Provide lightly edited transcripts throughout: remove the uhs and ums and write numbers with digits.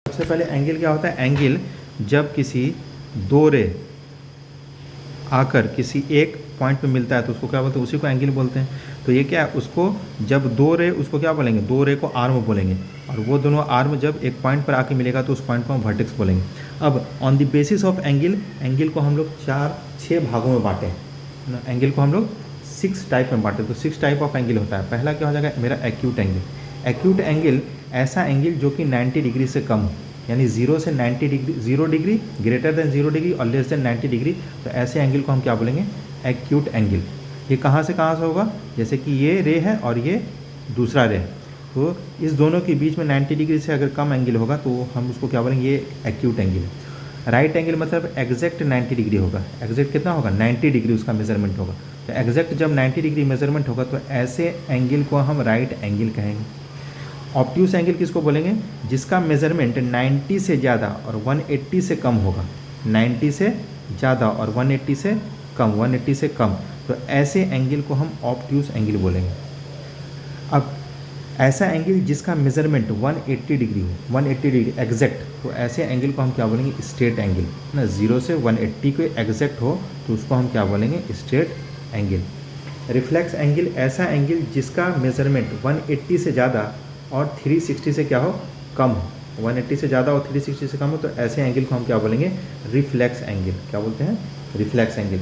सबसे पहले एंगल क्या होता है? एंगल जब किसी दो रे आकर किसी एक पॉइंट पे मिलता है तो उसको क्या बोलते हैं? उसी को एंगल बोलते हैं। तो ये क्या है, उसको जब दो रे, उसको क्या बोलेंगे? दो रे को आर्म बोलेंगे, और वो दोनों आर्म जब एक पॉइंट पर आके मिलेगा तो उस पॉइंट को हम वर्टेक्स बोलेंगे। अब on the basis of angle, angle को हम लोग 4-6 भागों में बांटे ना, एंगल को हम लोग 6 टाइप में बांटे। तो 6 टाइप ऑफ एंगल होता है। पहला क्या हो जाएगा मेरा? Acute angle. एक्यूट एंगल ऐसा एंगल जो कि 90 डिग्री से कम हो, यानी 0 से 90 degree, 0 degree greater than 0 degree और लेस देन 90 डिग्री। तो ऐसे एंगल को हम क्या बोलेंगे? Acute angle. ये कहाँ से होगा? जैसे कि ये रे है और ये दूसरा रे है, तो इस दोनों के बीच में 90 डिग्री से अगर कम एंगल होगा तो हम उसको क्या बोलेंगे? ये एक्यूट एंगल है। राइट एंगल मतलब एग्जैक्ट 90 डिग्री होगा। एग्जैक्ट कितना होगा? 90 डिग्री उसका मेजरमेंट होगा। तो एग्जैक्ट जब 90 डिग्री मेजरमेंट होगा तो ऐसे एंगल को हम राइट एंगल कहेंगे। ऑब्ट्यूस एंगल किसको बोलेंगे? जिसका मेजरमेंट 90 से ज़्यादा और 180 से कम होगा। 90 से ज़्यादा और 180 से कम, 180 से कम, तो ऐसे एंगल को हम ऑब्ट्यूस एंगल बोलेंगे। अब ऐसा एंगल जिसका मेजरमेंट 180 डिग्री हो, 180 डिग्री एग्जैक्ट, तो ऐसे एंगल को हम क्या बोलेंगे? स्ट्रेट एंगल ना। 0 से 180 को एग्जैक्ट हो तो उसको हम क्या बोलेंगे? Straight angle. रिफ्लेक्स एंगल ऐसा एंगल जिसका मेजरमेंट 180 से ज़्यादा और 360 से क्या हो? कम हो। 180 से ज़्यादा और 360 से कम हो तो ऐसे एंगल को हम क्या बोलेंगे? Reflex angle. क्या बोलते हैं? Reflex angle.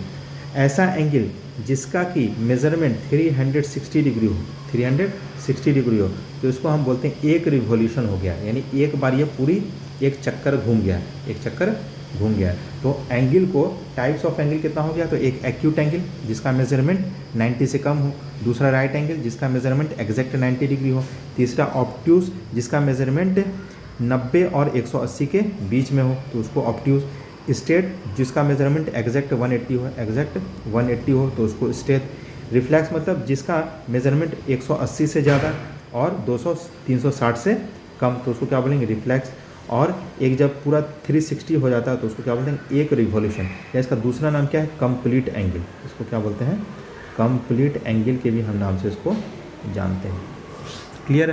ऐसा एंगल जिसका कि मेजरमेंट 360 डिग्री हो, 360 डिग्री हो, तो इसको हम बोलते हैं एक रिवोल्यूशन हो गया, यानी एक बार ये पूरी एक चक्कर घूम गया, एक चक्कर घूम गया। तो एंगल को टाइप्स ऑफ एंगल कितना हो गया? तो एक एक्यूट एंगल जिसका मेजरमेंट 90 से कम हो, दूसरा राइट एंगल जिसका मेजरमेंट एग्जैक्ट 90 डिग्री हो, तीसरा ऑब्ट्यूस जिसका मेजरमेंट 90 और 180 के बीच में हो तो उसको ऑब्ट्यूस। स्ट्रेट जिसका मेजरमेंट एग्जैक्ट 180 हो, एग्जैक्ट 180 हो तो उसको स्ट्रेट। रिफ्लेक्स मतलब जिसका मेजरमेंट 180 से ज़्यादा और 360 से कम तो उसको क्या बोलेंगे? रिफ्लेक्स। और एक जब पूरा 360 हो जाता है तो उसको क्या बोलते हैं? एक रिवॉल्यूशन। या इसका दूसरा नाम क्या है? Complete angle. इसको क्या बोलते हैं? कंप्लीट एंगल के भी हम नाम से इसको जानते हैं। क्लियर है?